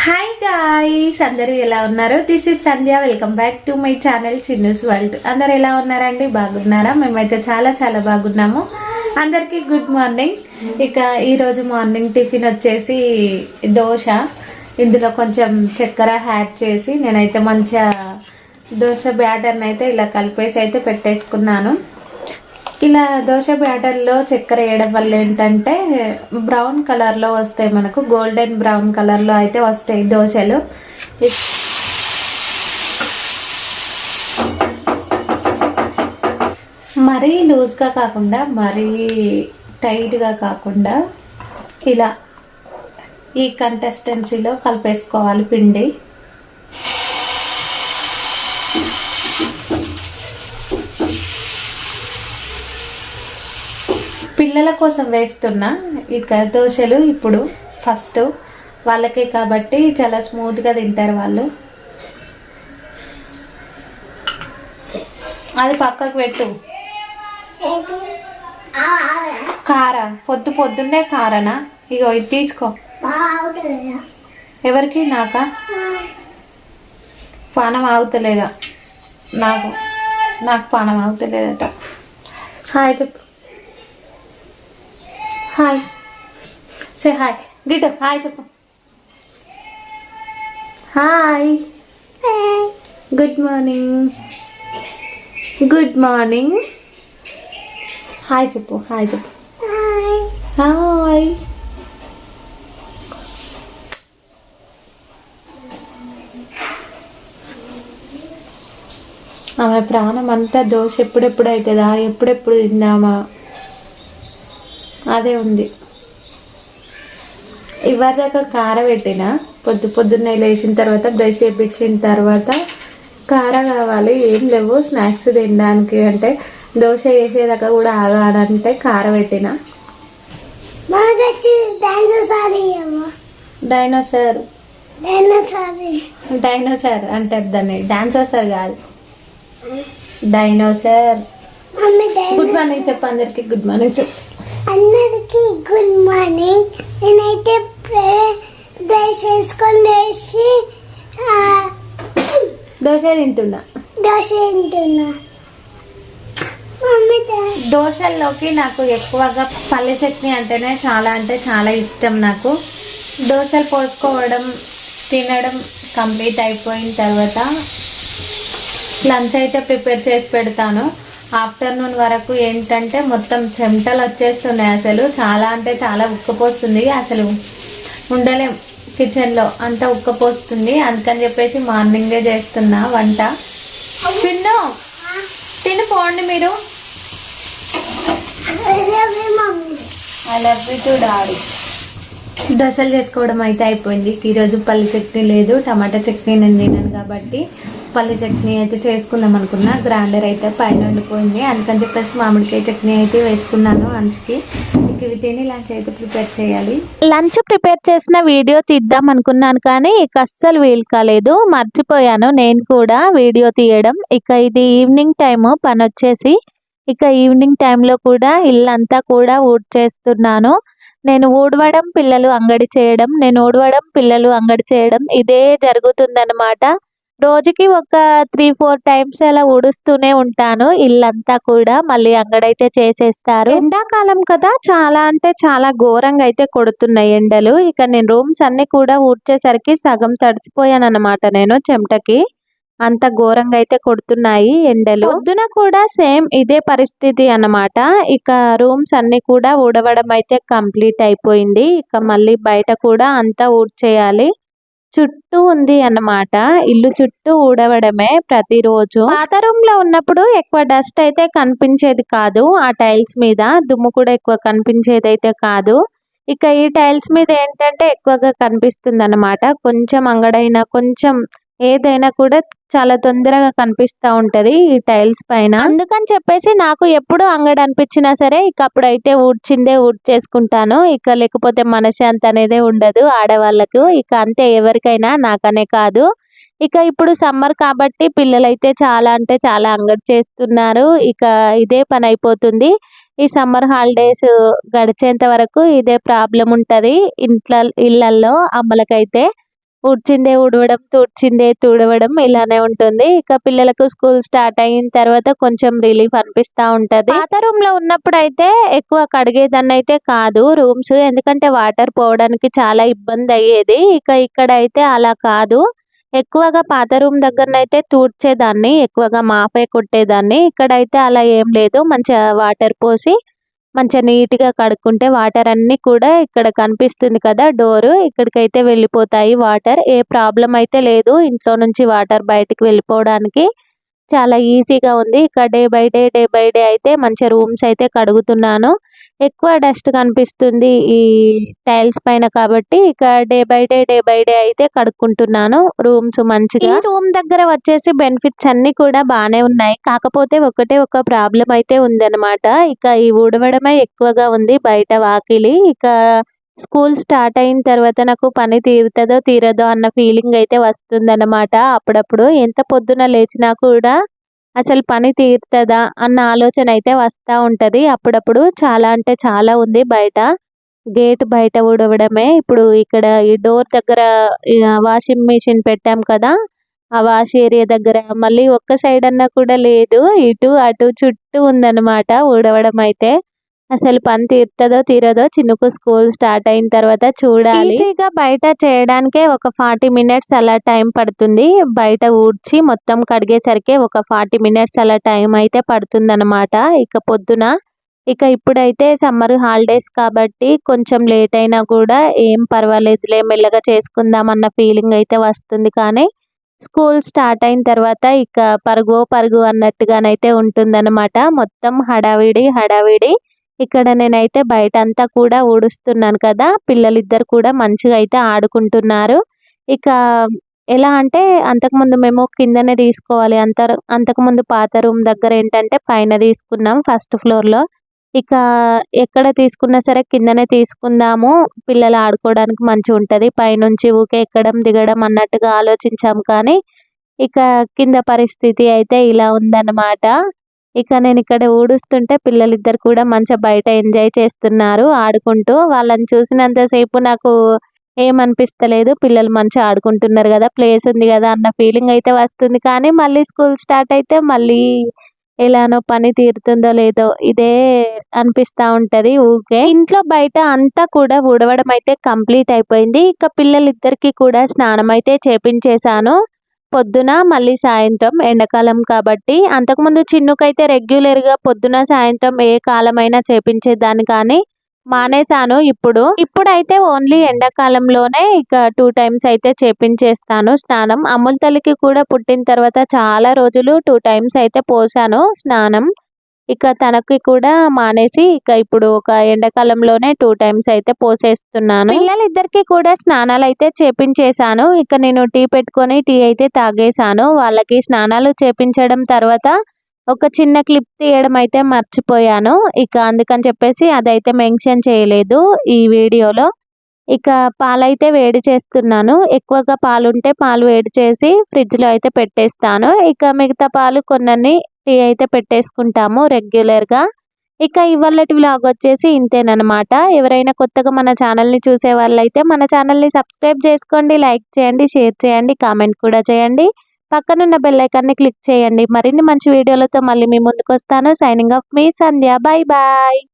Hi guys, అందరూ ఎలా ఉన్నారు? This is Sandhya. Welcome back to my channel Chinnu's world. అందరు ఎలా ఉన్నారండి? బాగున్నారా? మేమైతే చాలా చాలా బాగున్నాము. అందరికీ గుడ్ మార్నింగ్. ఇక ఈరోజు మార్నింగ్ టిఫిన్ వచ్చేసి దోశ. ఇందులో కొంచెం చక్కెర యాడ్ చేసి నేనైతే మంచిగా దోశ బ్యాటర్ని అయితే ఇలా కలిపేసి అయితే పెట్టేసుకున్నాను. ఇలా దోశ బ్యాటర్లో చక్కెర వేయడం వల్ల ఏంటంటే బ్రౌన్ కలర్లో వస్తాయి, మనకు గోల్డెన్ బ్రౌన్ కలర్లో అయితే వస్తాయి దోశలు. మరీ లూజ్గా కాకుండా మరీ టైట్గా కాకుండా ఇలా ఈ కన్సిస్టెన్సీలో కలిపేసుకోవాలి పిండి. పిల్లల కోసం వేస్తున్నా ఇక దోశలు. ఇప్పుడు ఫస్ట్ వాళ్ళకే కాబట్టి చాలా స్మూత్గా తింటారు వాళ్ళు. అది పక్కకు పెట్టు. కార పొద్దున్నే కారనా? ఇగో ఇది తీసుకో. ఎవరికి? నాకా? పానం ఆగుతలేదా? నాకు పానం ఆగుతలేదట. హాయ్ చెప్పు. Hi, say hi. గిట్ హాయ్ చెప్పు. Hi, good morning. Good morning. Hi చెప్పు. హాయ్ చెప్పు. హాయ్. ఆమె ప్రాణం అంతా దోశ ఎప్పుడెప్పుడు అవుతుందా, ఎప్పుడెప్పుడు తిందామా అదే ఉంది. ఇవరిదాకా కార పెట్టిన పొద్దున్నే లేచిన తర్వాత బ్రష్ చేయించిన తర్వాత కార కావాలి, ఏం లేవు స్నాక్స్ తినడానికి అంటే దోశ వేసేదాకా కూడా ఆగాలంటే కార పెట్టిన. డైనోసార్ డైనోసార్ అంటారు దాన్ని, డాన్సర్ కాదు, డైనోసార్. గుడ్ మార్నింగ్ చెప్పు అందరికి. గుడ్ మార్నింగ్ చెప్పు అందరికి. Good morning. నేనైతే బ్రష్ వేసుకొని లేచి దోశ తింటున్నా. దోశల్లోకి నాకు ఎక్కువగా పల్లె చట్నీ అంటేనే చాలా అంటే చాలా ఇష్టం. నాకు దోశలు పోసుకోవడం తినడం కంప్లీట్ అయిపోయిన తర్వాత లంచ్ అయితే ప్రిపేర్ చేసి పెడతాను. ఆఫ్టర్నూన్ వరకు ఏంటంటే మొత్తం చెమటలు వచ్చేస్తున్నాయి. అసలు చాలా అంటే చాలా ఉక్కపోస్తుంది. అసలు ఉండలేం కిచెన్లో, అంత ఉక్కపోస్తుంది. అందుకని చెప్పేసి మార్నింగే చేస్తున్నా వంట. తిను పోండి మీరు. I love you to daddy. దోశలు చేసుకోవడం అయితే అయిపోయింది. ఈరోజు పల్లి చట్నీ లేదు, టమాటా చట్నీ నేను తిన్నాను కాబట్టి పల్లి చట్నీ అయితే చేసుకుందాం అనుకున్నా. గ్రైండర్ అయితే పైన ఉండిపోయింది, అందుకని చెప్పేసి మామిడికాయ చట్నీ అయితే వేసుకున్నాను అంచుకి. ఇవి తిని లంచ్ అయితే ప్రిపేర్ చేయాలి. లంచ్ ప్రిపేర్ చేసిన వీడియో తీద్దాం అనుకున్నాను కానీ ఇక అస్సలు వీలు కాలేదు, మర్చిపోయాను నేను కూడా వీడియో తీయడం. ఇక ఇది ఈవినింగ్ టైము పని వచ్చేసి, ఇక ఈవినింగ్ టైంలో కూడా ఇల్లంతా కూడా ఊడ్చేస్తున్నాను. నేను ఊడవడం పిల్లలు అంగడి చేయడం, పిల్లలు అంగడి చేయడం ఇదే జరుగుతుందన్నమాట. రోజుకి ఒక 3-4 టైమ్స్ అలా ఊడుస్తూనే ఉంటాను ఇల్లంతా కూడా. మళ్ళీ అంగడైతే చేసేస్తారు. ఎండాకాలం కదా, చాలా అంటే చాలా ఘోరంగా అయితే కొడుతున్నాయి ఎండలు. ఇక నేను రూమ్స్ అన్ని కూడా ఊడ్చేసరికి సగం తడిసిపోయాను అనమాట నేను చెమటకి. అంత ఘోరంగా అయితే కొడుతున్నాయి ఎండలు. పొద్దున కూడా సేమ్ ఇదే పరిస్థితి అన్నమాట. ఇక రూమ్స్ అన్ని కూడా ఊడవడం అయితే కంప్లీట్ అయిపోయింది. ఇక మళ్ళీ బయట కూడా అంతా ఊడ్చేయాలి. చుట్టూ ఉంది అన్నమాట, ఇల్లు చుట్టూ ఊడవడమే ప్రతిరోజు. పాత రూమ్ లో ఉన్నప్పుడు ఎక్కువ డస్ట్ అయితే కనిపించేది కాదు, ఆ టైల్స్ మీద దుమ్ము కూడా ఎక్కువ కనిపించేది అయితే కాదు. ఇక ఈ టైల్స్ మీద ఏంటంటే ఎక్కువగా కనిపిస్తుంది అన్నమాట. కొంచెం అంగడైనా కొంచెం ఏదైనా కూడా చాలా తొందరగా కనిపిస్తూ ఉంటది ఈ టైల్స్ పైన. అందుకని చెప్పేసి నాకు ఎప్పుడు అంగడి అనిపించినా సరే ఇక అప్పుడైతే ఊడ్చేసుకుంటాను. ఇక లేకపోతే మనశ్శాంతి అనేది ఉండదు ఆడవాళ్ళకు. ఇక అంతే, ఎవరికైనా, నాకనే కాదు. ఇక ఇప్పుడు సమ్మర్ కాబట్టి పిల్లలైతే చాలా అంటే చాలా అంగడి చేస్తున్నారు. ఇక ఇదే పని అయిపోతుంది. ఈ సమ్మర్ హాలిడేస్ గడిచేంత వరకు ఇదే ప్రాబ్లం ఉంటది ఇళ్ళల్లో అమ్మలకైతే. ఊడ్చిందే ఊడవడం, తుడిచిందే తుడవడం ఇలానే ఉంటుంది. ఇక పిల్లలకు స్కూల్ స్టార్ట్ అయిన తర్వాత కొంచెం రిలీఫ్ అనిపిస్తా ఉంటది. పాత రూమ్‌లో ఉన్నప్పుడైతే ఎక్కువ కడిగేదాన్నయితే కాదు రూమ్స్. ఎందుకంటే వాటర్ పోవడానికి చాలా ఇబ్బంది అయ్యేది. ఇక ఇక్కడైతే అలా కాదు. ఎక్కువగా పాత రూమ్ దగ్గరనైతే తూడ్చేదాన్ని. ఎక్కువగా మాపే కొట్టేదాన్ని. ఇక్కడైతే అలా ఏం లేదు. మంచిగా వాటర్ పోసి మంచిగా నీట్‌గా కడుక్కుంటే వాటర్ అన్నీ కూడా ఇక్కడ కనిపిస్తుంది కదా డోరు. ఇక్కడికైతే వెళ్ళిపోతాయి వాటర్. ఏ ప్రాబ్లమ్ అయితే లేదు. ఇంట్లో నుంచి వాటర్ బయటికి వెళ్ళిపోవడానికి చాలా ఈజీగా ఉంది. ఇక డే బై డే అయితే మంచిగా రూమ్స్ అయితే కడుగుతున్నాను. ఎక్కువ డస్ట్ కనిపిస్తుంది ఈ టైల్స్ పైన కాబట్టి ఇక డే బై డే అయితే కడుక్కుంటున్నాను రూమ్స్ మంచిగా. ఈ రూమ్ దగ్గర వచ్చేసి బెనిఫిట్స్ అన్నీ కూడా బానే ఉన్నాయి. కాకపోతే ఒకటే ఒక ప్రాబ్లమ్ అయితే ఉందన్నమాట. ఇక ఈ ఊడవడమే ఎక్కువగా ఉంది బయట వాకిలి. ఇక స్కూల్ స్టార్ట్ అయిన తర్వాత నాకు పని తీరుతదో తీరదో అన్న ఫీలింగ్ అయితే వస్తుందన్నమాట. అప్పుడప్పుడు ఎంత పొద్దున లేచినా కూడా అసలు పని తీరుతదా అన్న ఆలోచన అయితే వస్తా ఉంటది. అప్పుడప్పుడు చాలా అంటే చాలా ఉంది బయట. గేట్ బయట ఊడవడమే. ఇప్పుడు ఇక్కడ ఈ డోర్ దగ్గర వాషింగ్ మిషన్ పెట్టాం కదా! ఆ వాష్ ఏరియా దగ్గర మళ్ళీ ఒక్క సైడ్ అన్నా కూడా లేదు. ఇటు అటు చుట్టూ ఉందన్నమాట ఊడవడం అయితే. అసలు పని తీరుతదో తీరదో చిన్నుకు స్కూల్ స్టార్ట్ అయిన తర్వాత చూడాలి. ఈజీగా బయట చేయడానికే ఒక 40 మినిట్స్ అలా టైం పడుతుంది. బయట ఊడ్చి మొత్తం కడిగేసరికి ఒక 40 మినిట్స్ అలా టైం అయితే పడుతుందన్నమాట. ఇక పొద్దున ఇక ఇప్పుడైతే సమ్మర్ హాలిడేస్ కాబట్టి కొంచెం లేట్ అయినా కూడా ఏం పర్వాలేదులే మెల్లగా చేసుకుందాం అన్న ఫీలింగ్ అయితే వస్తుంది. కానీ స్కూల్ స్టార్ట్ అయిన తర్వాత ఇక పరుగు అన్నట్టుగానైతే ఉంటుందన్నమాట. మొత్తం హడావిడి హడావిడి. ఇక్కడ నేనైతే బయటంతా కూడా ఊడుస్తున్నాను కదా! పిల్లలిద్దరు కూడా మంచిగా అయితే ఆడుకుంటున్నారు. ఇక ఎలా అంటే అంతకుముందు మేము కిందనే తీసుకోవాలి. అంతకుముందు పాత రూమ్ దగ్గర ఏంటంటే పైన తీసుకున్నాం ఫస్ట్ ఫ్లోర్‌లో. ఇక ఎక్కడ తీసుకున్నా సరే కిందనే తీసుకుందాము. పిల్లలు ఆడుకోవడానికి మంచిగుంటది. పైనుంచి ఊకే ఎక్కడం, దిగడం అన్నట్టుగా ఆలోచించాం కానీ ఇక కింద పరిస్థితి అయితే ఇలా ఉందన్నమాట. ఇక నేనిక్కడ ఊడుస్తుంటే పిల్లలిద్దరు కూడా మంచిగా బయట ఎంజాయ్ చేస్తున్నారు ఆడుకుంటూ. వాళ్ళని చూసినంత సేపు నాకు ఏమనిపిస్తలేదు. పిల్లలు మంచిగా ఆడుకుంటున్నారు గదా! ప్లేస్ ఉంది గదా! అన్న ఫీలింగ్ అయితే వస్తుంది. కానీ మళ్ళీ స్కూల్ స్టార్ట్ అయితే మళ్ళీ ఎలానో పని తీరుతుందో లేదో ఇదే అనిపిస్తా ఉంటది ఊకే. ఇంట్లో బయట అంతా కూడా ఊడవడం అయితే కంప్లీట్ అయిపోయింది. ఇక పిల్లలిద్దరికీ కూడా స్నానం అయితే చేపించేశాను. పొద్దున మళ్ళీ సాయంత్రం ఎండాకాలం కాబట్టి. అంతకుముందు చిన్నుకైతే రెగ్యులర్‌గా పొద్దున, సాయంత్రం ఏ కాలమైనా చేపించేదాన్ని కానీ మానేశాను ఇప్పుడు. ఇప్పుడైతే ఓన్లీ ఎండాకాలంలోనే ఇక 2 టైమ్స్ అయితే చేపించేస్తాను స్నానం. అమ్ముల తల్లికి కూడా పుట్టిన తర్వాత చాలా రోజులు 2 టైమ్స్ అయితే పోసాను స్నానం. ఇక తనకి కూడా మానేసి ఇక ఇప్పుడు ఒక ఎండాకాలంలోనే 2 టైమ్స్ అయితే పోసేస్తున్నాను. పిల్లలిద్దరికీ కూడా స్నానాలైతే చేపించేశాను. ఇక నేను టీ పెట్టుకొని టీ అయితే తాగేశాను. వాళ్ళకి స్నానాలు చేపించడం తర్వాత ఒక చిన్న క్లిప్ తీయడం అయితే మర్చిపోయాను. ఇక అందుకని చెప్పేసి అదైతే మెన్షన్ చేయలేదు ఈ వీడియోలో. ఇక పాలైతే వేడి చేస్తున్నాను. ఎక్కువగా పాలుంటే పాలు వేడి చేసి ఫ్రిడ్జ్‌లో అయితే పెట్టేస్తాను. ఇక మిగతా పాలు కొన్నన్ని టీ అయితే పెట్టేసుకుంటాము రెగ్యులర్‌గా. ఇక ఇవాళటి వ్లాగ్ వచ్చేసి ఇంతేననమాట. ఎవరైనా కొత్తగా మన ఛానల్‌ని చూసే వాళ్ళైతే మన ఛానల్‌ని సబ్స్క్రైబ్ చేసుకోండి, లైక్ చేయండి, షేర్ చేయండి, కామెంట్ కూడా చేయండి. పక్కనున్న బెల్ ఐకాన్‌ని క్లిక్ చేయండి. మరిన్ని మంచి వీడియోలతో మళ్ళీ మీ ముందుకొస్తాను. సైనింగ్ ఆఫ్ మీ సంధ్య. Bye bye.